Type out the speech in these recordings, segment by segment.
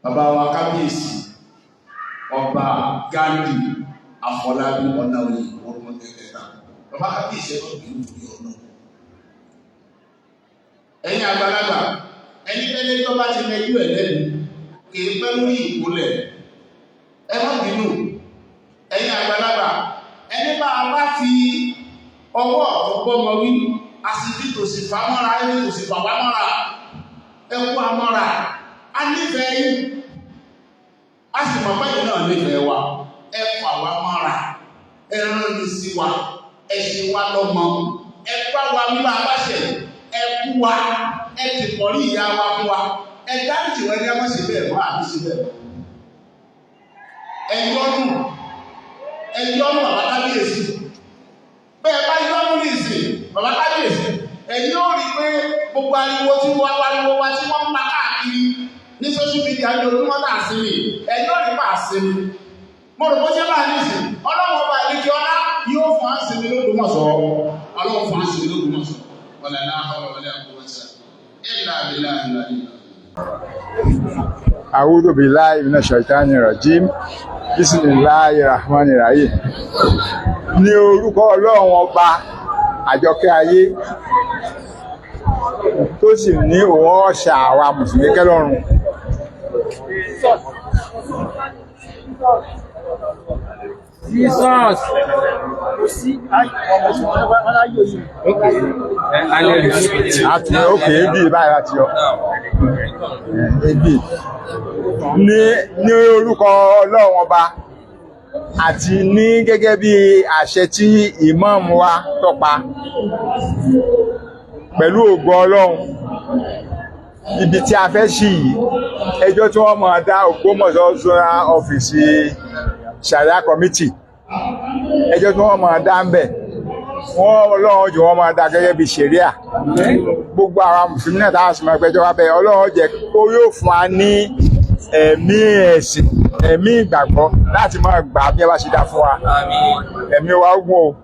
bàbá wa kábíyèsí ọba Ghandi Afọlábí Ọláoyè orúkọ tẹ̀tẹ̀ta bàbá kábíyèsí ẹ̀kọ́ ìlú ìlú ọ̀nà. Ẹ̀yin àgbàlagbà ẹni tẹ́lẹ̀ tó bá ti lẹ́jú ẹ̀ lẹ́nu kì í pẹ́ lórí ìkólẹ̀ ẹ má bínú. Ẹ̀yin àgbàlagbà ẹni bá a bá fi ọwọ́ ọ̀gbọ́mọ wí àsìkí tòsí fàmọ́ra ẹni tòsí fàwámọ́ra ẹkú amọ́ra a nífẹ̀ẹ́ yìí a sì mọ̀ pẹ́lú náà nífẹ̀ẹ́ wa ẹ fà wá mọ́ra ẹ rán ní sí wa ẹ ṣe wá lọ́mọ ẹ bá wa wíwá abáṣẹ ẹ kú wa ẹ ti pọ̀ ní ìyá wa fún wa ẹ dáríjì wọ́n ní ẹmọ́ sí bẹ́ẹ̀ mọ́ àbí sí bẹ́ẹ̀ ẹjọ́nù bàbá kábíyèsí bẹ́ẹ̀ bá yọ́nù ní ìsìn bàbá kábíyèsí ẹ̀yin ó rí pé gbogbo ariwo tí wá wáriwo wá tí wọ́n ń pa káàkiri ní social media ní ojúmọ́ náà sí mi ẹ̀yin ó rí pa sí mi mo rò bó ṣe bá ní ìsìn ọlọ́run ọba àlejò ọlá yóò fún àṣìmí lóògbómọ̀ṣọ́ ọlọ́run fún àṣìmí lóògbómọ̀ṣọ́ wala la hawla wala quwwata illa billahi. A'udhu billahi minash shaitanir rajim. Bismillahir rahmanir rahim. Ní orúkọ ọlọ́run ọba àjọkẹ́ ayé tó sì ní òun ọ̀ṣà àwa mùsùlùmí kẹ́lọ́run. Jesus. Àti òkè ebi báyìí láti yọ. Ebi. Ní orúkọ ọlọ́run ọba àti ní gẹ́gẹ́ bí àṣẹ tí ìmáàmù wa tọ́pa pẹ̀lú ògo ọlọ́run ibi tí a fẹ́ ṣí yìí ẹjọ́ tí wọ́n máa dá Ògbómọ̀ṣọ́ zonal ọ́fíìsì Sharia committee ẹjọ́ tí wọ́n máa dá ń bẹ̀ wọ́n ọlọ́run jù wọ́n máa dá gẹ́gẹ́ bí ṣẹ̀ríà gbogbo àwọn mùsùlùmí náà táwọn sì máa pẹ́jọ́ wá bẹ́ẹ̀ ọlọ́run jẹ́ kó yóò fún wa ní ẹ̀mí ẹ̀sìn ẹ̀mí ìgbàgbọ́ láti máa gbà bí ẹ bá ṣe dá fún wa ẹ̀mí wa ogun o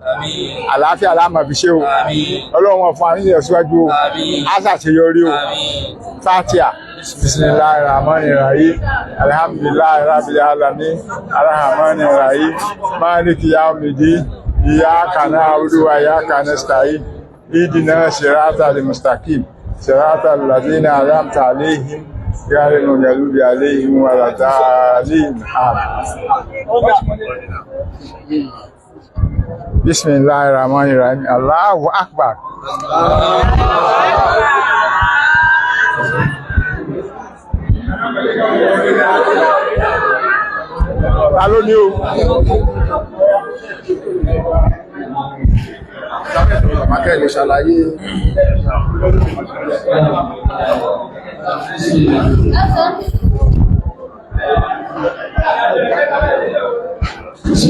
àlàáfíà láàmà fi ṣe o ọlọ́run wọn fún wa nílẹ̀ síwájú o á ṣàṣeyọrí o Fatiha. Bismillahirrahmanirrahim. Alhamdulillahi rabbil alamin. Arrahmanirrahim. Maliki yawmiddin. Iyyaka na'budu wa iyyaka nasta'in. Ihdinas siratal mustaqim. Siratal ladzina an'amta 'alaihim ghayril maghdubi 'alaihim waladdallin. Bismillahirrahmanirrahim. Allahu akbar. Ta ló ní o? Mákẹ́ lè ṣàlàyé.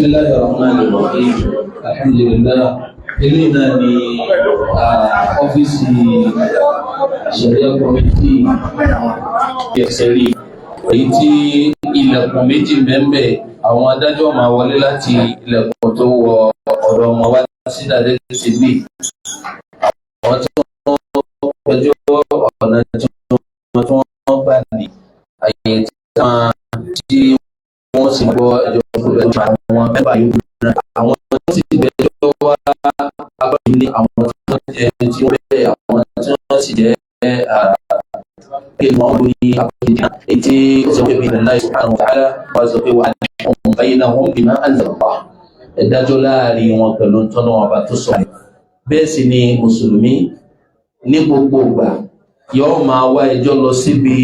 Bismillahirrahmanirrahim. Alhamdulillah. Ini dari ofisi Sharia Committee Yeseri. Èyí tí ilẹ̀kùn méjì mẹ́mbẹ̀ àwọn adájọ́ máa wọlé láti ilẹ̀kùn tó wọ ọ̀dọ̀ ọmọ wá sí dáadé ti bí. Àwọn tí wọ́n pẹjọ́ ọ̀nà tí wọ́n gbà ní àyè tí wọ́n sì gbọ́ ẹjọ́ pẹ̀lú àwọn mẹ́bà yóò náà. Àwọn tí sì gbẹ́jọ́ wá agbára ní àwọn tí wọ́n bẹ̀ àwọn tí wọ́n sì jẹ́ wọ́n ní àpòjìdá ètí ìṣẹ́wé bí Allah subhanahu wa ta'ala wọ́n sọ pé wà ní ọmọ baynahum bima anzalallah ẹ̀dájọ́ láàrin wọn pẹ̀lú tọ́nà ọba tó sọ. Bẹ́ẹ̀ sì ni mùsùlùmí ní gbogbo ìgbà yóò máa wá ẹjọ́ lọ síbi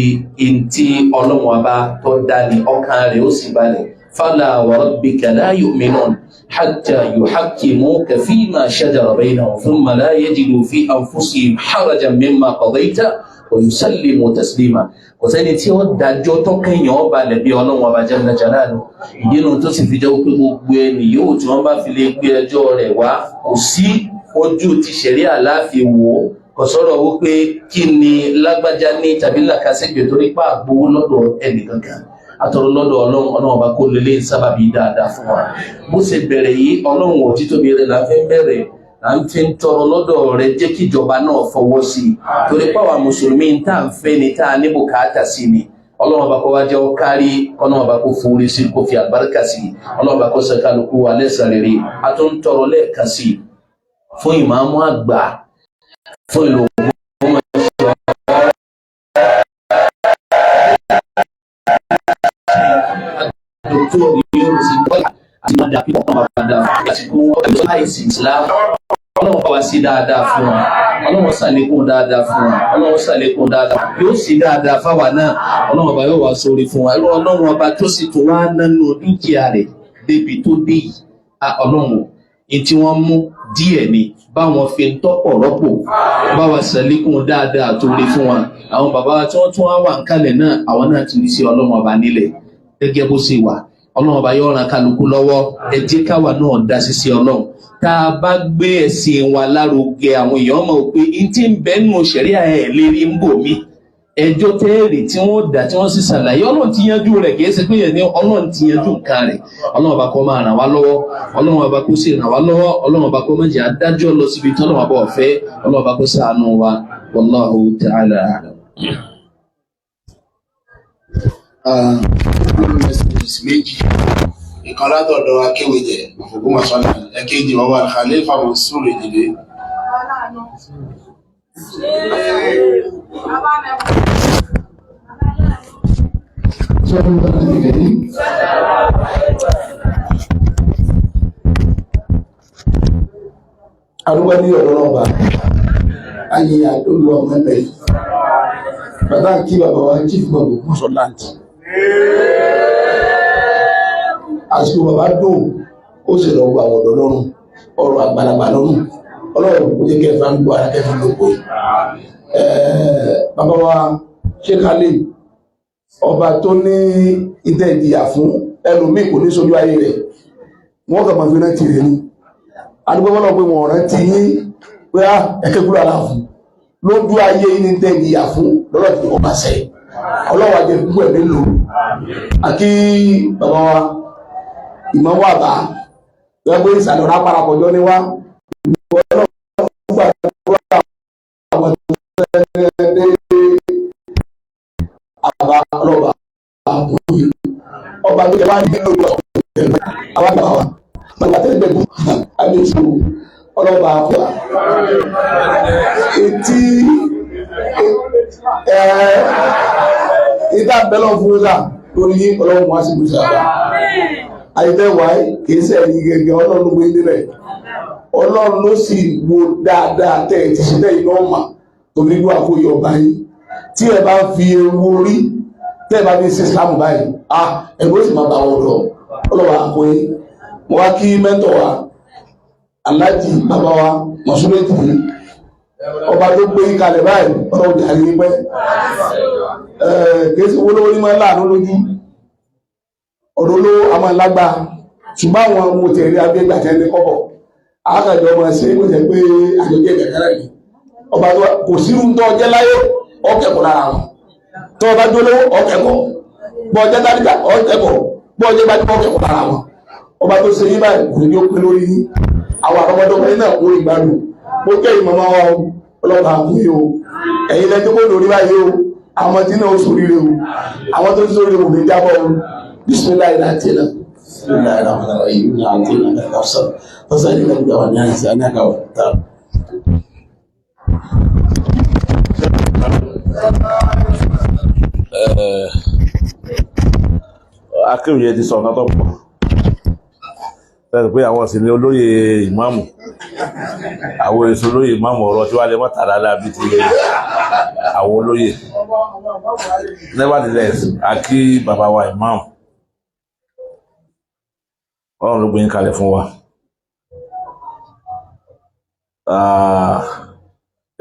ìntí ọlọ́run ọba tó dá ní ọkàn rẹ̀ ó sì balẹ̀. Fala wa rabbika la yu'minun hatta yuhakkimuka fima shajara baynahum thumma la yajidu fi anfusihim harajan mimma qadayta ويسلم تسليما kò sẹ́ni tí ó dájọ́ tọ́kẹ́yàn ọba lẹ̀bí ọlọ́run ọba jalla jalaluhu ìdínú tó sì fi jẹ́ pé gbogbo ẹni yóò tí wọ́n bá fi lè gbé ẹjọ́ rẹ̀ wá kò sí ojú ti ṣẹ̀ríà láàfin wò ó kò sọ̀rọ̀ wípé kí ni lágbájá ní tàbí làkàṣègbè torí pa àgbowó lọ́dọ̀ ẹnì kankan àtọ̀rọ̀ lọ́dọ̀ ọlọ́run ọba kó lélẹ̀ sábàbí dáadáa fún wa bó ṣe bẹ̀rẹ̀ yìí ọlọ́run òtítọ́ bí rẹ̀ la fẹ́ bẹ̀rẹ̀ à ń fi ń tọrọ lọ́dọ̀ rẹ̀ jẹ́ kí ìjọba náà fọwọ́ sí i torí pàwọn mùsùlùmí tá à ń fẹ́ ni tá a ní bùkátà sí ni ọlọ́run ọba kó wá jẹ́ ó kárí ọlọ́run ọba kó forí sí kó fi àgbáríkà sí ọlọ́run ọba kó ṣe kálukú wa lẹ́san rere a tó ń tọrọ lẹ́ẹ̀kan sí fún ìmáàmù àgbà fún ìlú ọlọ́run bá wa sí dáadáa fún wa ọlọ́run ṣàlékún dáadáa fún wa ọlọ́run ṣàlékún dáadáa yóò sí dáadáa fáwa náà ọlọ́run ọba yóò wá sórí fún wa irú ọlọ́run ọba tó sì tún wá nánú dúkìá rẹ̀ débi tó dé yìí ọlọ́run tí wọ́n mú díẹ̀ ni báwọn fi ń tọ́pọ̀ rọ́pò báwa ṣàlékún dáadáa tó rí fún wa àwọn bàbá tí wọ́n tún wá wà ń kalẹ̀ náà àwọn náà ti rí sí ọlọ́run ọba nílẹ̀ gẹ́gẹ́ bó ṣe wà ọlọ́run ọba yóò ran kálukú lọ́wọ́ ẹ jẹ́ káwa náà dá sí sí ọlọ́run tá a bá gbé ẹ̀sìn wa lárugẹ àwọn èèyàn mọ̀ pé n tí ń bẹ nínú ṣẹ̀ríà ẹ̀ lérí ń bò mí ẹjọ́ tẹ́ẹ̀rì tí wọ́n dá tí wọ́n sì ṣàlàyé ọlọ́run ti yanjú rẹ̀ kìí ṣe pé yẹn ní ọlọ́run ti yanjú nǹkan rẹ̀ ọlọ́run ọba kó máa ràn wá lọ́wọ́ ọlọ́run ọba kó sì ràn wá lọ́wọ́ ọlọ́run ọba kó má jẹ́ adájọ́ lọ síbi tí ọlọ́run ọba ọ̀fẹ́ ọlọ́run ọba kó ṣàánú wa wallahu ta'ala a'lam. méjì ìkan látọ̀dọ̀ akéwìjẹ Ògbómọ̀ṣọ́ ẹ̀kejì ọwọ́ Khalifa Mansur ìdílé. arúgbó ní ọ̀rọ̀ náà bá ayé àdólú ọmọ ẹgbẹ́ yìí bàbá kí bàbá wa chief gbogbo kúsọ̀ láti àsìkò bàbá dùn ó sì lọ wà ọ̀dọ̀ lọ́rùn ọ̀rọ̀ àgbàlagbà lọ́rùn ọlọ́run kò jẹ́ kẹfà ń gbọ́ ara kẹfà lóko bàbá wa ṣe kálẹ̀ ọba tó ní ìtẹ́ ìdíyà fún ẹlòmíì kò ní sójú ayé rẹ̀ wọ́n kàn máa fi rántí rẹ̀ ní adúgbọ́n pé wọ́n rántí yín pé ẹ̀kẹ́ kúrò aláàfún lójú ayé ní tẹ́ ìdíyà fún lọ́rọ̀ tí wọ́n bá sẹ́yìn ọlọ́wọ́ ajẹ́ púpọ̀ ẹ̀mí lò àkí bàbá wa ìmọ̀ wà bá gbẹ́gbẹ́ ìsàlẹ̀ ọ̀rá parapọ̀jọ́ ní wá ọba tó jẹba ní ìlú àwọn àgbà wa bàbá tẹ́lẹ̀ gbẹ̀gbù àbíṣù ọlọ́ba àpọ̀ etí ìdá bẹ́lọ̀ fún ìlà lórí ọlọ́run wá sí ìgbésẹ̀ àbá àìtẹ́wà kìí sẹ́ẹ̀rí gẹ́gẹ́ ọlọ́run gbé nílẹ̀ ọlọ́run ló sì wo dáadáa tẹ́ ti ṣe lẹ́yìn náà mà torí ló àkóyọ ọba yìí tí ẹ bá fi ewu orí tẹ́ ẹ bá fi ṣe Islam báyìí ẹgbẹ́ ó sì máa bá wọn lọ ọlọ́wà àkóyè mo wá kí mẹ́tọ̀ wa aláàjì bàbá wa mọ̀súlẹ̀tì ọba tó gbé kalẹ̀ báyìí ọlọ́run jàre ní pẹ́ kìí ṣe owó lówó ní máa ń láàánú lójú ọ̀dọ̀ olówó a máa lágbá ṣùgbọ́n àwọn ọmọ tẹ̀lé agbégbàjẹ́ ní kọ́bọ̀ àákàjọ ọmọ ṣe é jẹ́ pé àjọjẹ́ ìgbẹ̀kẹ́rẹ́ yìí ọba tó kò sírú tó ọjẹ́ láyé ọkẹ́kọ̀ọ́ lára wọn tó ọba jólówó ọkẹ́kọ̀ọ́ bọ́ ọjẹ́ dáríkà ọkẹ́kọ̀ọ́ bọ́ ọjẹ́ bá jẹ́ ọkẹ́kọ̀ọ́ lára wọn ọba tó ṣe yín báyìí kò ní ó pé lórí àwọn àrọ́mọdọ́mọ yín náà kó ìgbádùn mo kẹ́ ìmọ̀mọ́ wa ọlọ́pàá àkúyè o ẹ̀yin lẹ́jọ́ kó lórí báyìí o àwọn tí náà ó sóríire o àwọn tó sóríire kò ní jábọ̀ o bisimilayi láti náà bisimilayi rahman rahim láti náà kàwsàn fọ́sàn ní lẹ́gbẹ̀ẹ́ wa ní àìsí anákàwọ̀ tá. Akéwìyẹ ti sọ ọ̀nà tó pọ̀ tẹ́lẹ̀ pé àwọn sì ní olóyè ìmáàmù àwọn èso olóyè ìmáàmù ọ̀rọ̀ tí wà lè mọ́ta dáadáa bí ti àwọn olóyè nevertheless àkí bàbá wa ìmáàmù ọlọ́run ló gbé yín kalẹ̀ fún wa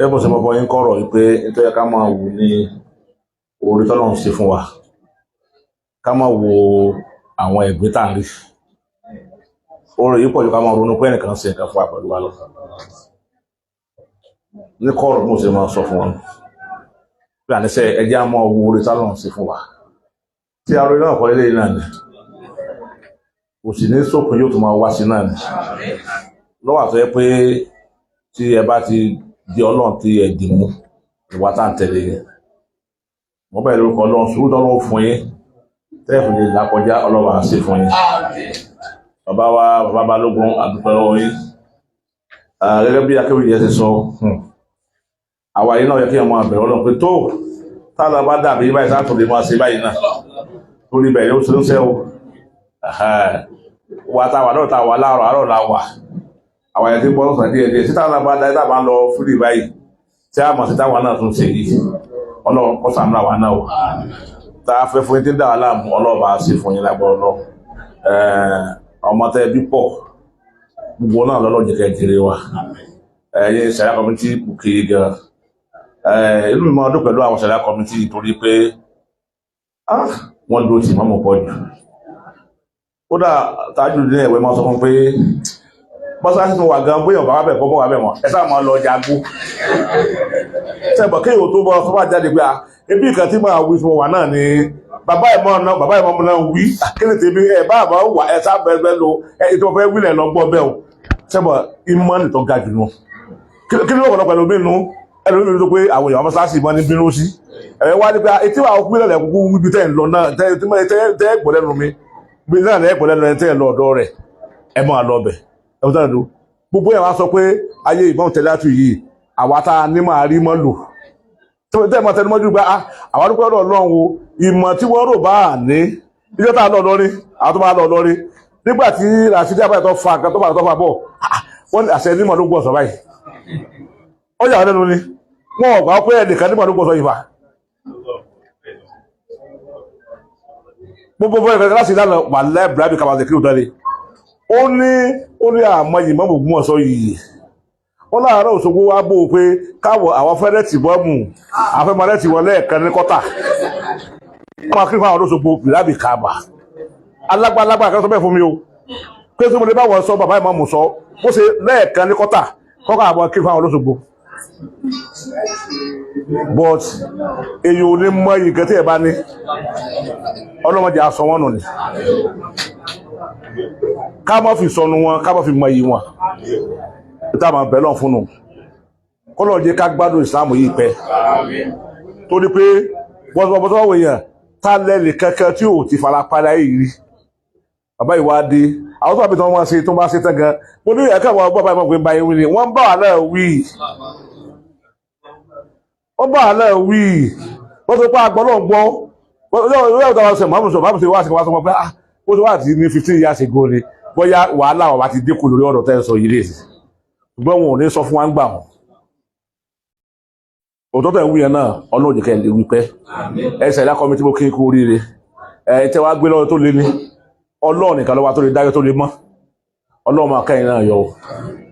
ẹbùn sọpọ̀pọ̀ yín kọ́rọ̀ wípé nítorí ká máa wù ní orí tọ́lọ́run sí fún wa ká máa wo àwọn ẹ̀gbẹ́ tá ń rí orí yìí pọ̀jù ká máa ronú pé ẹnìkan ṣe nǹkan fún wa pẹ̀lú wa lọ ní kọ́rọ̀ mo ṣe máa sọ fún wọn pé àníṣe ẹjẹ́ á máa wo orí tọ́lọ́run sí fún wa tí a rí náà kọ́ lélẹ́yìn náà ni kò sì ní sópin yóò tún máa wá sí náà ni lọ́wọ́ àtọ́ yẹ pé tí ẹ bá ti di ọlọ́run tí ẹ dì mú ìwà tá à ń tẹ̀lé wọ́n bẹ̀rẹ̀ lórúkọ Ọlọ́run sùúrù tọ́lọ́run fún yín tẹ́ẹ̀fù lè lákọjá Ọlọ́run á ṣe fún yín. Bàbá wa bàbá Balógun àdúpẹ́ lọ́wọ́ yín. Gẹ́gẹ́ bí akéwì yẹn ti sọ àwa yìí náà yẹ kí ọmọ àbẹ̀rẹ̀ Ọlọ́run pé tó táwọn bá dàbí báyìí sáà tó lè máa ṣe báyìí náà torí bẹ̀rẹ̀ ó ṣe ń sẹ́ o wà táwà náà táwà láàrọ̀ àárọ̀ láwà àwọn ẹ̀tí bọ́ lọ́sàn díẹ̀ díẹ̀ títà náà bá dá ìtàbá ń lọ fúdì báyìí tí a mọ̀ sí táwà náà tún ṣe yìí Ọlọ́run kọ́ sàmúlà wà náà tá a fẹ́ fún yín tí ń dà wà láàmú Ọlọ́run bá ṣe fún yín lágbọ́n lọ ọmọ tẹ́ bí pọ̀ gbogbo náà lọ́lọ́ jẹ́ kẹ́kẹ́rẹ́ wa ẹ̀yẹ Sharia community kìí gan inú mi máa dún pẹ̀lú àwọn Sharia community torí pé wọ́n dúró tì mọ́mọ́ pọ̀ jù kódà tájú ní ẹ̀wẹ̀ máa sọ fún pé bọ́sáṣí tó wà gan bóyàn bàbá bẹ̀ kọ́ bọ́ wà bẹ̀ wọ́n ẹ sáà máa lọ jagbó tẹ́bọ̀ kéèyàn tó bọ́ sọ bá jáde pé ebi ìkan tí máa wí fún wa náà ni bàbá ìmọ̀ náà wí kíni tèmi ẹ̀ bá àbá wà ẹ sá bẹ́ẹ̀ lo ètò ọ̀fẹ́ wílẹ̀ lọ gbọ́ bẹ́ẹ̀ o tẹ́bọ̀ ìmọ̀ nìtọ́ ga jù nù kí ni ọ̀pọ̀lọpọ̀ ẹlòmí nù ẹlòmí tó pé àwọn èèyàn mọ́sáàsì mọ́ ní bínú sí ẹ̀ wá ní pé etí wà ó pínlẹ̀ kúkú wíbi tẹ́ ń lọ náà tẹ́ gbọ́ lẹ́nu mi bí náà lẹ́ẹ̀pọ̀ lẹ́nu ẹ̀ tẹ́ lọ ọ̀dọ́ rẹ̀ ẹ máa lọ bẹ̀ ẹ̀wọ̀n tẹ́lẹ̀ ló gbogbo ẹ̀ wá sọ pé ayé ìbọn tẹ̀lé àtú yìí àwa tá a ní máa rí mọ́ lò tẹ́ mọ́ tẹnu mọ́jú gba àwọn adúpẹ́ ọ̀dọ̀ Ọlọ́run o ìmọ̀ tí wọ́n rò bá à ní ìjọ tá a lọ lọ́rí àwọn tó máa lọ lọ́rí nígbà tí Rashidi abáyé tó fa nǹkan tó fà bọ̀ wọ́n ní àṣẹ nímọ̀ ló gbọ́ sọ báyìí ó yà wọ́n lẹ́nu ni wọ́n ọ̀gbà pé ẹnìkan nímọ̀ ló gbọ́ sọ ìfà gbogbo fún ẹ̀fẹ́ láti ìlànà wà lẹ́bìrì kàbàtẹ̀ kí ó dáre ó ní àmọ́ yìí mọ́mù gún ọ̀sọ́ yìí wọ́n láàárọ̀ Òṣogbo wá bó pé káwọ̀ àwọn fẹ́rẹ́ tì bọ́mù àfẹ́mọ́lẹ́ tì wọ́n lẹ́ẹ̀kan ní kọ́tà wọ́n kí fún àwọn Òṣogbo bìlábì kàbà alágbàlagbà kan sọ bẹ́ẹ̀ fún mi o pé tí mo lè bá wọn sọ bàbá ìmọ̀mù sọ bó ṣe lẹ́ẹ̀kan ní kọ́tà kọ́kọ́ àwọn kí fún àwọn Òṣogbo but èyí ò ní mọ yìí kẹtí ẹ̀ bá ní ọlọ́mọdé aṣọ wọn nù ní ká má fi sọnù wọn ká má fi mọ yìí wọn ìta ma bẹ̀lọ́n fún nù kọ́lọ̀ jẹ́ ká gbádùn ìsìlámù yìí pẹ́ torí pé bọ́sọ̀bọ́sọ̀ èèyàn tá lẹ́lẹ̀ kẹ́kẹ́ tí ò ti fara padà yìí rí bàbá ìwádìí àwọn tó àbítọ́ wọn ṣe tó bá ṣe tán gan mo ní ẹ̀kẹ́ wọn bàbá ìmọ̀ pé báyìí wí ni wọ́n bá wà náà wí wọ́n bá wà náà wí wọ́n tó pa àgbọ̀n náà gbọ́ yóò tọ́wọ́ sẹ̀ mọ́mùsọ̀ wá sí wá sọ pé ó ti wá àti ní 15 years ago ni bóyá wàhálà wà ti dínkù lórí ọ̀rọ̀ tẹ́ sọ yìí lè ṣùgbọ́n wọn ò ní sọ fún wa ń gbà wọn òtọ́ tẹ̀ ń wúyẹn náà ọlọ́ọ̀dẹ̀ kẹ́ lè wípẹ́ ẹsẹ̀ ìlà kọ́mí tí mo kí kú oríire tẹ́ wá gbé lọ́wọ́ tó lé ní Ọlọ́run nìkan lọ́wọ́ tó lè dájọ́ tó lè mọ́ Ọlọ́run máa kẹ́yìn náà yọ ọ́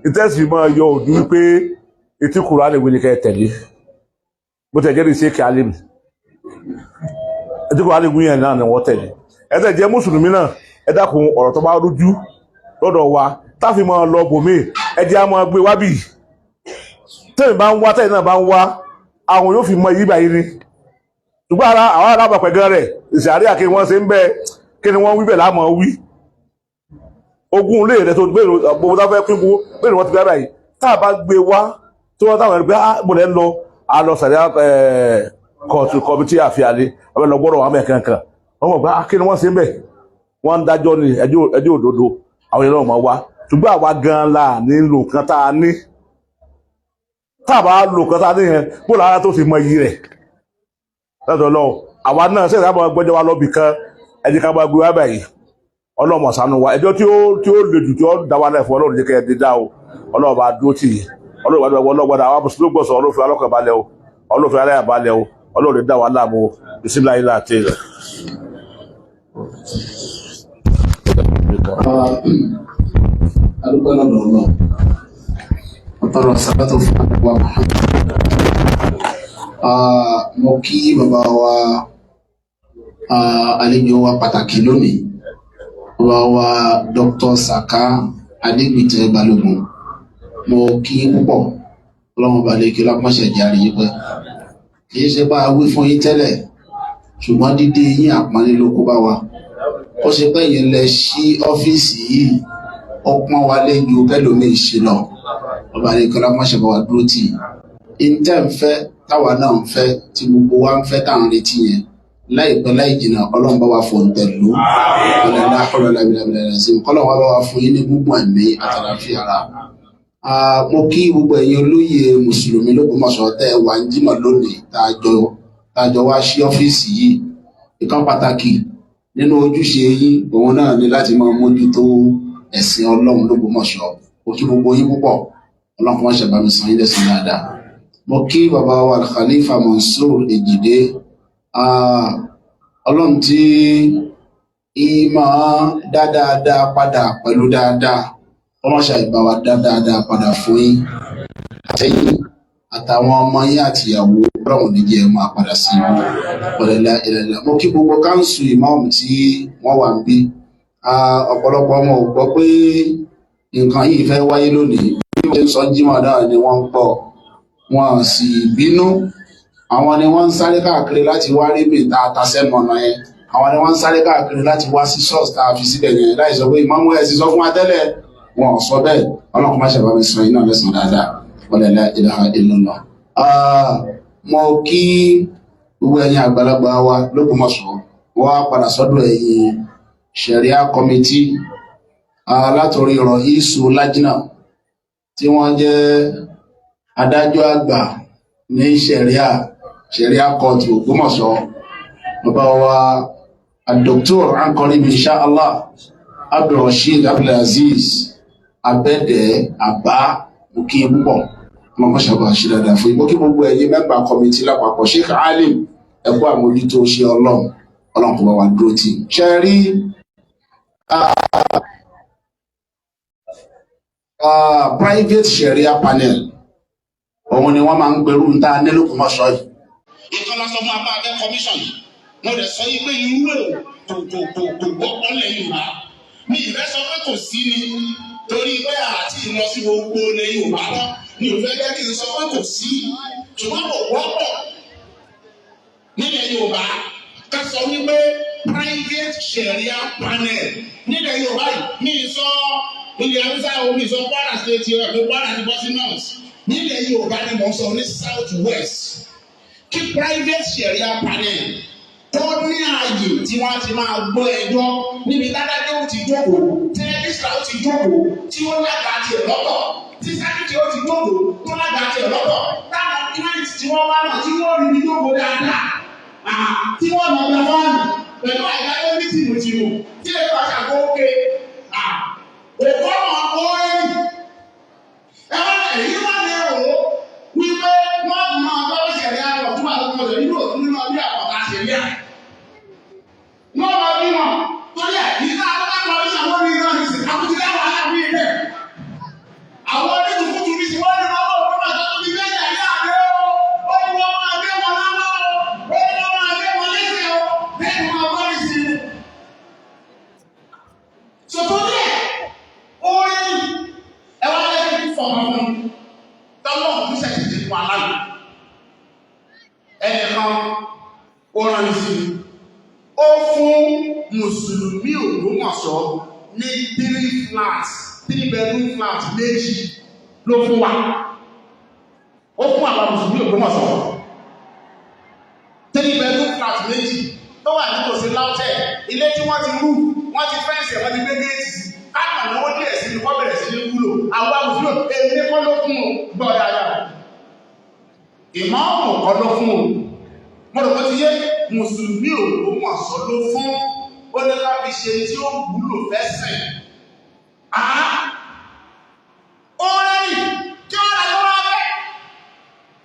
ìtẹ́sì máa yọ òdú wípé etí Kùránì wí ni kẹ́ tẹ̀lé bó tẹ̀ jẹ́rìí sí èkè alẹ́mì etí Kùránì wí yẹn náà ni wọ́n tẹ̀lé ẹ̀tẹ̀ jẹ́ mùsùlùmí náà ẹ dákun ọ̀rọ̀ tó bá rújú lọ́dọ̀ wa táfi máa lọ bòmí ẹjẹ́ á máa gbé wábì tẹ́yìn bá ń wá tẹ́yìn náà bá ń wá àwọn yóò fi mọ yí báyìí ni ṣùgbọ́n àwọn alábàpẹ̀ gan rẹ̀ ìṣàrí àkí wọ́n ṣe ń bẹ́ kí ni wọ́n wí bẹ̀ láàmọ́ wí ogún ilé rẹ̀ tó gbèrò gbogbo tó fẹ́ pín gbèrò wọ́n ti gbára yìí tá a bá gbé wá tó wọ́n táwọn ẹgbẹ́ àbúlẹ̀ ń lọ àlọ sàríà kọ̀ọ̀tù kọmitì àfihàlẹ̀ ọbẹ̀ lọ gbọ́dọ̀ wà mẹ́ẹ̀kan kan wọ́n mọ̀ pé kí ni wọ́n ṣe ń bẹ̀ wọ́n ń dájọ́ ní ẹjọ́ òdodo àwọn èèyàn náà máa wá ṣùgbọ́n àwa gan la nílò kan tá a ní tàbá lò kan tá a ní yẹn bó lára tó ti mọ iyì rẹ̀ lọ́dọ̀ lọ àwa náà sẹ́yìn sábà gbọ́jọ́ wa lọ́bì kan ẹni ká bá gbé wá báyìí ọlọ́mọ ṣàánú wa ẹjọ́ tí ó lè jù tí ó dá wa lẹ́fọ́ ọlọ́run jẹ́ kẹ́ ẹ dé dá o ọlọ́run bá dúró tì í ọlọ́run bá ọlọ́gbọ́dá àwọn mùsùlùmí gbọ̀sọ̀ ọlọ́fẹ́ alọ́kànbalẹ̀ o ọlọ́fẹ́ aláyàbalẹ̀ o ọlọ́run dá wa láàmú ìsìnlá ilé àti ilẹ̀. Adúgbò lọ́dọ̀ ọlọ́run ọ̀tọ̀rọ̀ sàbátò fún àgbà mo kí bàbá wa àlejò wa pàtàkì lónìí bàbá wa Dr. Saka Adégbìtẹ́ Balógun mo kí púpọ̀ ọlọ́run balẹ̀ kí lápọ́nṣẹ̀ járe yí pẹ́ kì í ṣe bá a wí fún yín tẹ́lẹ̀ ṣùgbọ́n dídé yín àpọ́nlé ló kó bá wa ó ṣe pé yín lẹ sí ọ́fíìsì yìí ọpọ́n wa lẹ́yìn o bẹ́ẹ̀ ló ní ìṣe lọ ọba àlekọ́lá mọ́ṣẹ́ bá wa dúró tì í tẹ́ ń fẹ́ táwa náà ń fẹ́ tí gbogbo wa ń fẹ́ tá à ń retí yẹn láìpẹ́ láì jìnnà ọlọ́run bá wa fòǹtẹ̀lú ọ̀lẹ́dá ọ̀lẹ́dá kọ́lọ́run wa bá wa fún yín ní gbogbo ẹ̀mí àtàlàfíà ara. Mo kí gbogbo ẹ̀yin olóyè mùsùlùmí l'Ógbómọ̀ṣọ́ tẹ́ ẹ wà ń jímọ̀ lónìí tàjọ wá sí ọ́fíìsì yìí. Ìkan pàtàkì nínú ojúṣe yín òun náà ni láti máa mójútó ẹ̀sìn ọlọ́run l'Ógbómọ̀ṣọ́. Mo kí gbogbo yín púpọ̀, ọlọ́run kan ṣe bá mi san yín lẹ́san dáadáa. Mo kí bàbá wa Khalifa Mansur Ejide, ọlọ́run tí ìmọ̀ dáadáa padà pẹ̀lú dáadáa, ọlọ́ṣà ìbá wa dáadáa padà fún yín àtẹ̀yìn àtàwọn ọmọ yín àti ìyàwó ọlọ́run ní jẹ́ máa padà sí ọ̀lẹ́lá ìlẹ̀lẹ̀. Mo kí gbogbo káńsù ìmáàmù tí wọ́n wà ń bí. Ọ̀pọ̀lọpọ̀ ọmọ ò gbọ́ pé nǹkan yìí fẹ́ wáyé lónìí bí wọ́n ṣe ń sọ jímọ̀ náà ni wọ́n ń pọ̀, wọn sì bínú. Àwọn ni wọ́n ń sáré káàkiri láti wá rí mi ta àtàsẹ́nu ọ̀nà yẹn, àwọn ni wọ́n ń sáré káàkiri láti wá sí ṣọ́ọ̀ṣì tá a fi síbẹ̀ yẹn láì sọ pé ìmáàmù ẹ̀ sì sọ fún wa tẹ́lẹ̀, wọn ò sọ bẹ́ẹ̀. Ọlọ́run má ṣe bá mi san iná lẹ́san dáadáa wala la ilaha illallah. Mo kí gbogbo ẹ̀yin àgbàlagbà wa l'Ógbómọ̀ṣọ́ wá padà sọ́dọ̀ ẹ̀yin Sharia committee látòrí Rọ̀ísù Lájínà tí wọ́n jẹ́ adájọ́ àgbà ní Sharia court Ògbómọ̀ṣọ́, bàbá wa Dr. Anqarib inshallah Abdulrasheed Abdulaziz Abẹ́dẹ̀ Àbá. Mo kí yín púpọ̀, wọn kọ́ ṣàbà ṣe dáadáa fún yín. Mo kí gbogbo ẹ̀yin mẹ́mbà kọ́mítì lápapọ̀, Sheikh Alim ẹ̀kú àmójútó ṣe ọlọ́run kò bá wa dúró tì. Ṣe rí private Sharia panel òun ni wọ́n máa ń gbèrú ń ta nílùú Ògbómọ̀ṣọ́ yìí. Ìkọlá sọ fún apá abẹ́ commission yìí, mo rẹ̀ sọ yí pé irú èrò kò gbọ́pọ̀ lẹ́yìn Yorùbá. Mi ìfẹ́ sọ pé kò sí ni torí pé àti ìlọ sí gbogbo ilẹ̀ Yorùbá lọ ni ò fẹ́ jẹ́ kí n sọ pé kò sí, ṣùgbọ́n kò wọ́pọ̀ nílẹ̀ Yorùbá ká sọ wípé private Sharia panel nílẹ̀ Yorùbá yìí. Mi sọ ilẹ̀ Haúsá omi sọ Kwara state rẹ̀ pé Kwara ti bọ́ sí north. Nílẹ̀ Yorùbá ni mò ń sọ ní south west. Kí private Sharia panel tó ní ààyè tí wọ́n ti máa gbọ́ ẹjọ́ níbi dáadáa ó ti jókòó, tí rẹ́gísítà ó ti jókòó, tí ó lága tiẹ̀ lọ́tọ̀, tí sákìtì ó ti jókòó tó lága tiẹ̀ lọ́tọ̀, táwọn kíláìtì tí wọ́n bá náà tí wọ́n rí ní jókòó dáadáa, tí wọ́n mọ̀ ọ́n fọ́ọ̀nù pẹ̀lú àìdájọ́ ní tìmùtìmù tí ẹ bá ṣàkó ókè òkú ọmọ ọ̀rẹ́ èyí wà ní ẹ̀rọ wípé wọ́n máa bá ṣẹ̀rí àrọ̀ tó máa lọ́kọ̀ lórí òtún nínú ọdún àkọ́kọ́ ṣẹ̀rí à. Wọ́n máa bí wọn torí ẹ̀ ní ká lọ́kọ̀ lórí àwọn orí náà ní sí àkùtì láwọn aláàbí ilẹ̀. Àwọn onídùúkú tún ní sí wọ́n ní wọ́n bọ̀ fún àjọ tó ti bẹ́ẹ̀ ṣẹ̀rí àrẹ ó ní wọ́n máa gbé wọn lábọ́ ó ní wọ́n máa gbé wọn lẹ́sẹ̀ ó bẹ́ẹ̀ ni wọ́n bọ́ ní sí. Sọ̀tọ́lẹ̀ orin ẹwà lẹ́yìn fọ̀mọ̀mọ̀ tọ́lọ̀ ọ̀fíṣẹ́ ti ti wà láyé. Ẹnìkan ó rán mi sí ó fún Mùsùlùmí Ògbómọ̀ṣọ́ ní 3 bedroom flat méjì ló fún wa. Ó fún àwọn Mùsùlùmí Ògbómọ̀ṣọ́ 3 bedroom flat méjì tó wà nítòsí Láútẹ̀. Ilé tí wọ́n ti rú, wọ́n ti fẹ́ǹsì, wọ́n ti gbé géètì sí. Káàkiri náwó díẹ̀ sí ní kọ́ bẹ̀rẹ̀ sí ní wúlò. Àwọn Mùsùlùmí èmi kọ́ ló fún un gbọ́ dáadáa. Ìmáàmù kọ́ ló fún un. Mo rò pé ti yé Mùsùlùmí Ògbómọ̀ṣọ́ ló fún. Ó ní ká fi ṣe tí ó wúlò fẹ́sìn. Ó rẹ́yìn kí wọ́n rà lọ́wọ́ abẹ́.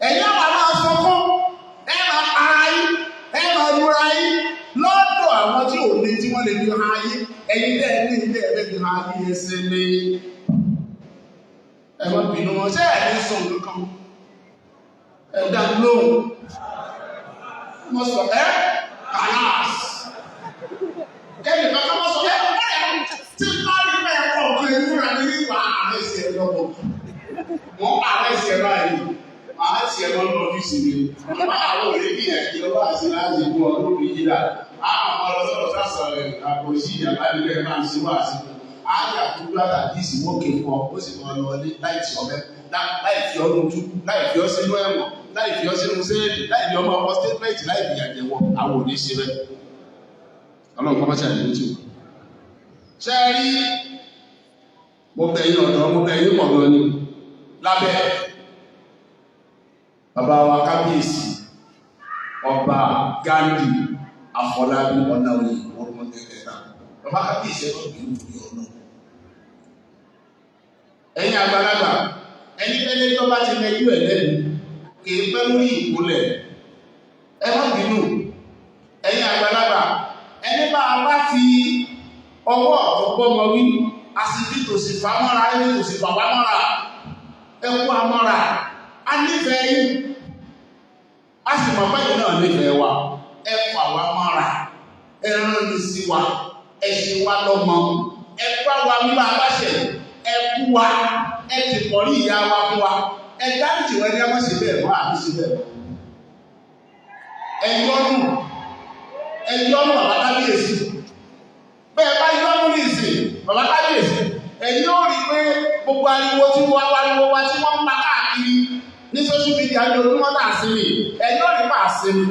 Ẹ̀yin àwọn máa sọ fún ẹ máa para yín, ẹ máa lura yín lọ́dọ̀ àwọn tí ò ní tí wọ́n lè fi hàn ayé. Ẹ̀yin tẹ́ ní ilé ẹ̀rẹ́ fi hàn ayé ẹsẹ̀ ní ẹ̀wọ̀n bínú wọn. Ṣé ẹ̀rí sọ nǹkan? Ẹ̀dá lóhùn. Mo sọ alas. Kẹ́mi bá tó mọ́ sọ tí bá rí bẹ́ẹ̀ pọ̀ kí ẹ múra ní nípa ààrẹ ìṣẹ̀ lọ́wọ́. Wọ́n ààrẹ ìṣẹ̀ báyìí. Ààrẹ ìṣẹ̀ lọ́ lọ fi sí mi. Bàbá àwọn òye bí ẹ̀jẹ̀ lọ́wọ́ àti láti mú ọdún mi yíra. Àwọn ọmọ ọlọ́sọ̀rọ̀ sásọ̀rọ̀ àpòsí ìjàmbá nílẹ̀ máa ń ṣe wá sí i. Ààrẹ àtúgbà àti ìsìnwó kéfọ́ ó sì mọ lọ ní láì tí ọbẹ̀ láì fi ọdún tú láì fi ọ sínú ẹ̀wọ̀n láì fi ọ sínú sẹ́ẹ̀lì láì ní ọmọ ọmọ statement láì fi àjẹwọ́ àwọn òní ṣe bẹ́ẹ̀ ọlọ́run kọ́ mọ́ṣẹ́ àjẹ́ méjì ṣe rí mo bẹ̀ yín ọ̀dọ́ mo bẹ̀ yín pọ̀ gan ni lábẹ́ bàbá wa kábíyèsí ọba Ghandi Afọlábí Ọláoyè Ọ̀rúnmọ̀kẹ́kẹ́ta bàbá kábíyèsí ẹ̀kọ́ bí ọ̀nà ẹ̀yin àgbàlagbà ẹni tẹ́lẹ̀ tó bá ti mẹ́jú ẹ̀ lẹ́nu kì í pẹ́ lórí ìkólẹ̀ ẹ má bínú ẹ̀yin àgbàlagbà ẹni bá a bá fi ọwọ́ ọ̀gbọ́mọ wí àsìkí tòsí fàmọ́ra ẹni tòsí fàwámọ́ra ẹkú amọ́ra a nífẹ̀ẹ́ yìí a sì mọ̀ báyìí náà nífẹ̀ẹ́ wa ẹkú àwámọ́ra ẹran ní sí wa ẹ̀sìn wa lọ́mọ ẹkú àwa wíwá aláṣẹ ẹkú wa ẹ ti pọ̀ ní ìyá wa fún wa ẹ dáríjì wọn ní a má ṣe bẹ́ẹ̀ mọ́ àbí ṣe bẹ́ẹ̀ ẹ̀yọ́nù bàbá kábíyèsí bẹ́ẹ̀ bá yọ́nù ní ìsìn bàbá kábíyèsí ẹ̀yìn ó rí pé gbogbo ariwo tí wọ́n wariwo wa tí wọ́n ń pa káàkiri ní social media ní ojúmọ́ náà sí ni ẹ̀yìn ó rí pa àsinmi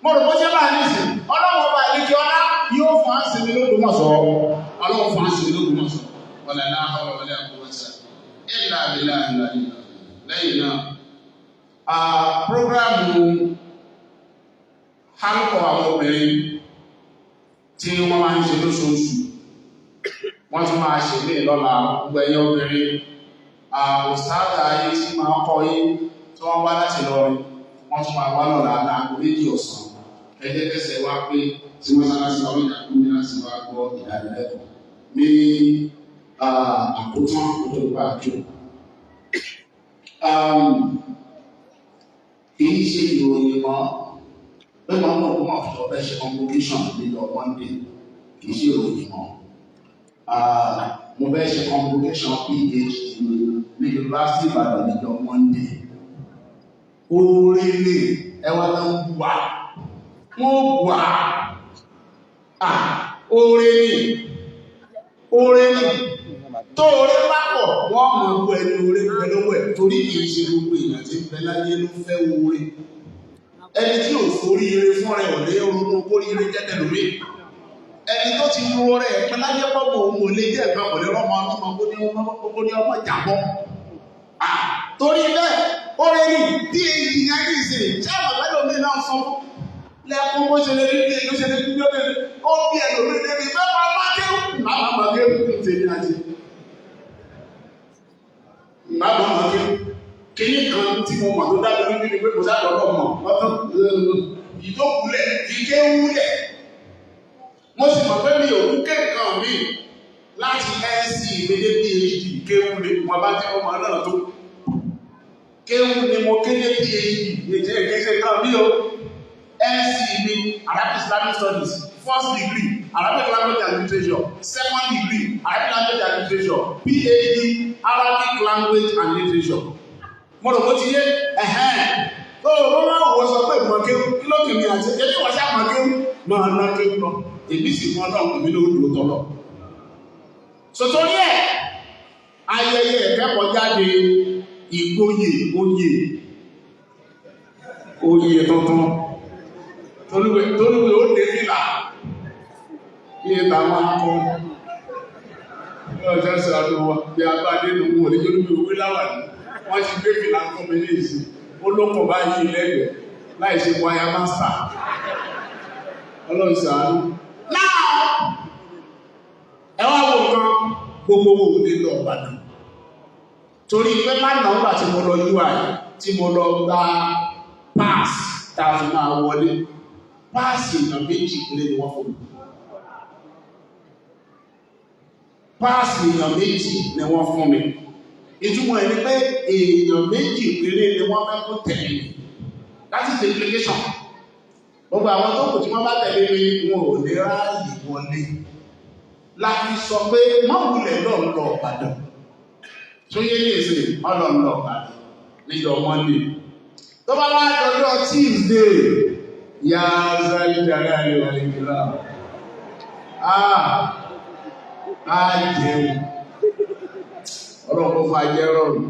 mo rò bó ṣe bá ní ìsìn ọlọ́run ọba ìlẹ́kẹ́ ọlá yóò fún àsinmi lóògbómọ̀ṣọ́ ọlọ́run fún àsinmi lóògbómọ̀ṣọ́ wọlé náà wọlé àkọwọ́sẹ̀ ìlà ìlà ìlà lẹ́yìn náà prógrámù hálùkọ̀ àwọn obìnrin tí wọ́n máa ń ṣe lóṣooṣù wọ́n tún máa ṣe lè lọ́la gbogbo ẹ̀yẹ obìnrin òstáàdà ayé tí máa kọ́ yí tí wọ́n wá láti lọrin wọ́n tún máa wá lọ́la láago 2 ọ̀sán ẹ̀ẹ́dẹ́gbẹ̀sẹ̀ wá pé tí wọ́n sára sí ọmọ ìdàkúnmí láti wá gbọ́ ìdánilẹ́kọ̀ọ́ ní àkótán òjòpá àjò kìí ṣe ìròyìn mọ́ pé wọ́n mọ̀ fún ọ̀fẹ́ ọ̀fẹ́ ṣe convocation nílò Monday kìí ṣe ìròyìn mọ́ mo fẹ́ ṣe convocation PhD ní University Ìbàdàn nílò Monday orílẹ̀ ẹwà tó ń wà wọ́n wà orílẹ̀ tó orí lápọ̀ wọ́n mọ̀ ọgbọ ẹni orí pẹ̀lúwẹ̀ torí kìí ṣe gbogbo èèyàn tí ń bẹ láyé ló fẹ́ orí ẹni tí ò forí ire fún rẹ̀ ọ̀lẹ́ orúkú kórí ire jẹ́tẹ̀ lórí ẹni tó ti rú rẹ̀ pẹ́ láyé pọ́pọ̀ òun ò lè jẹ́ ẹ̀gbọ́n pẹ̀lú ọmọ ọmọ ní ọmọ ìjàbọ̀ torí bẹ́ẹ̀ orí ní tí èyí yẹn ní ìsìn tí àwọn ẹlòmíì náà sọ lẹ́kún bó ṣe lè rí bí èyí ó ṣe lè rí bí ó bí ẹlòmíì lébi bẹ́ẹ̀ máa kéwù máa kéwù tèmi àti bàbá ọmọ kìíní kan tí mo mọ̀ tó dábẹ́ ní pé kò sáàdọ̀ ọmọ ọ̀tọ́ ìdókùlẹ̀ ìké wúlẹ̀ mo sì mọ̀ pé mi ò kú kẹ́kàn mi láti NC ìgbélé PhD kéwúlẹ̀ wọn bá tí ọmọ náà tó kéwú ni mo kéde PhD ètò ìgbésẹ̀ kan mi ò NC mi Arabic Islamic Studies first degree Arabic language and literature second degree Arabic language and literature PhD Arabic language and literature mo rò bó ti yé tó o bá wọ́n sọ pé mọ̀kéwú kí ló kìí àti ẹbí wọ́n sá mọ̀kéwú máa ná kéwú lọ èbí sì mọ́ náà kò mí ló dúró tọ́lọ̀ sòtórí ẹ̀ ayẹyẹ ìkẹ́kọ̀ọ́ jáde ìgbóyè oyè tuntun toríwé ó dé nílà iye tàwọn akọ ọjọ́ sí ọdún wọn bí agbádé nù wọ́n ní toríwé owó láwàní wọ́n ti gbé fìlà ń kọ́mí ní ìsìn olókùn báyìí lẹ́gbẹ̀ẹ́ láì ṣe wáyà mástà ọlọ́run ṣàánú náà ẹwà wò kan gbogbo owó ní lọ Ìbàdàn torí pé lánàá nígbà tí mo lọ UI tí mo lọ gba pass tá a fi máa wọlé páàsì èèyàn méjì péré ni wọ́n fún mi páàsì èèyàn méjì ni wọ́n fún mi ìtumọ̀ ẹni pé èèyàn méjì péré ni wọ́n fẹ́ kó tẹ̀lé láti ṣe implication gbogbo àwọn tó kù tí wọ́n bá tẹ̀lé mi wọn ò ní ráàyè wọlé láti sọ pé mọ́wùlẹ̀ náà lọ Ìbàdàn tó yé ní èsè ọlọ́run lọ Ìbàdàn níjọ́ Monday tó bá wá lọ́jọ́ Tuesday yá sáré darí àríwá ìgbìlá jẹun ọlọ́pọ̀ fún ajẹ́ rọrùn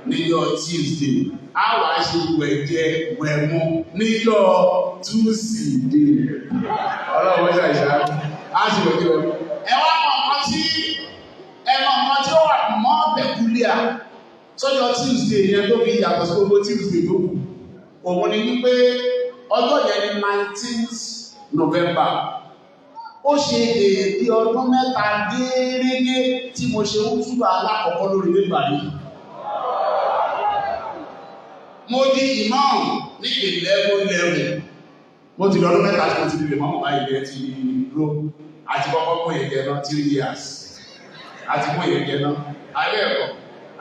níjọ́ Tuesday a wà ṣe wẹ̀jẹ wẹ̀mú níjọ́ túsìdé ọlọ́run ṣàìṣà á sì wẹ̀jẹ wẹ̀mú. ẹ wá mọ nǹkan tí ó wà mọ́ pẹ̀kúlíà sọ́jọ́ Tuesday yẹn tó fi yàtọ̀ sí gbogbo Tuesday tó kù òun ni wípé ọjọ́ yẹn ni 19th November ó ṣe èdè ọdún mẹ́ta gẹ́gẹ́ tí mo ṣe útúbà alákọ̀ọ́kọ́ lórí nígbà yìí. Mo di imam ní 11 mo ti lọ́dún mẹ́ta tí mo ti lè mọ́mọ́ báyìí lẹ́ ti ro àti kọ́kọ́ mú ìyẹ̀jẹ̀ náà 3 years àti mú ìyẹ̀jẹ̀ náà ayé ẹ̀kọ́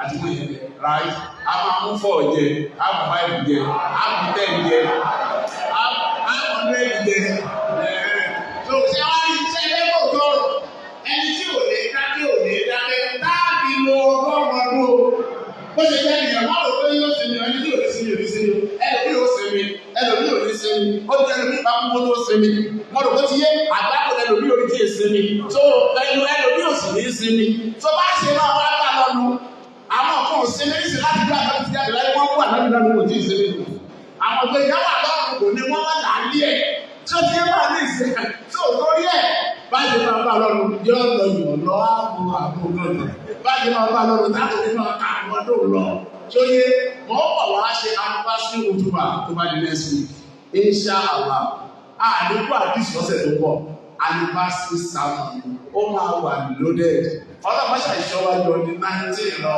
àti mú ìyẹ̀jẹ̀ right a máa mú 4 jẹ a mú 5 jẹ a mú 10 jẹ a mú 100 jẹ so ṣe wá ní iṣẹ́ lẹ́kọ̀ọ́ tọrọ ẹni tí ò lè dákẹ́ táàbí lo ọgọ́rùn-ún ọdún bó ṣe jẹ́ ènìyàn máa rò pé yóò sinmi ẹni tí ò lè sinmi ò ní sinmi ẹlòmí ò sinmi ẹlòmí ò ní sinmi ó ti ẹlòmí bá kúkú tó sinmi mo rò pé ti yé àgbákò ẹlòmí ò ní tí ì sinmi tó ẹlòmí ò sì ní sinmi tó bá ṣe máa wá bá lọ́nu àwọn kan ò sinmi ní sinmi láti gbé àgbà ti jáde láyé wọ́n wà lọ́dún kò tí ì sinmi àwọn tó ìyá wà lọ́rùn kò ní wọ́n wà láàlí ẹ̀ tó ti yé máa ní ìsìn tó lórí ẹ̀ báyìí máa bá lọ́rùn yóò lọ yọ̀ lọ́ àbò lọ́nà báyìí máa bá lọ́rùn táwọn onímọ̀ ká àwọn tó lọ tó yé wọ́n pọ̀ wá ṣe anúbásí òtúbà tó bá di next week insha Allah àdúgbò àdìsí ọ̀sẹ̀ tó pọ̀ anúbásí sáwọn ó máa wà loaded ọlọ́mọṣà ìṣọwájú ọdún 19 lọ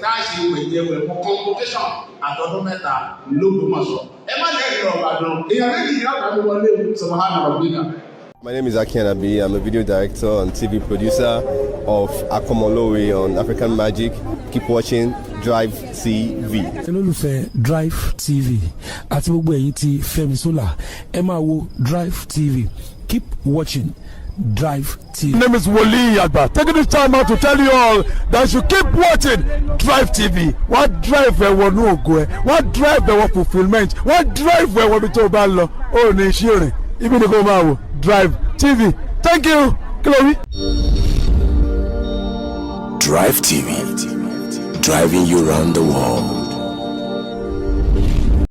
táàṣe ìwẹ̀jẹ̀wẹ̀ fún convocation àtọ́dún mẹ́ta lÓgbómọ̀ṣọ́ ẹ má lẹ́yìn ọ̀bàdàn èèyàn méjì ní ọ̀dà wọlé subhana rabbika. My name is Aki Anabi. I'm a video director and TV producer of Akomolowe on African Magic. Keep watching Drive TV. olólùfẹ́ Drive TV àti gbogbo ẹ̀yin tí Fẹ́mi Sola ẹ máa wo Drive TV. Keep watching Drive TV. My name is Wole Agba. Taking this time out to tell you all that you keep watching Drive TV. What drive ẹ̀wọ̀n ní ògo ẹ̀? What drive ẹ̀wọ̀n fulfilment? What drive ẹ̀wọ̀n bí tó bá lọ? Ó ní iṣẹ́ rìn. Ibi ni kò máa wò Drive TV. Thank you. Chloe. Drive TV. Driving you around the world.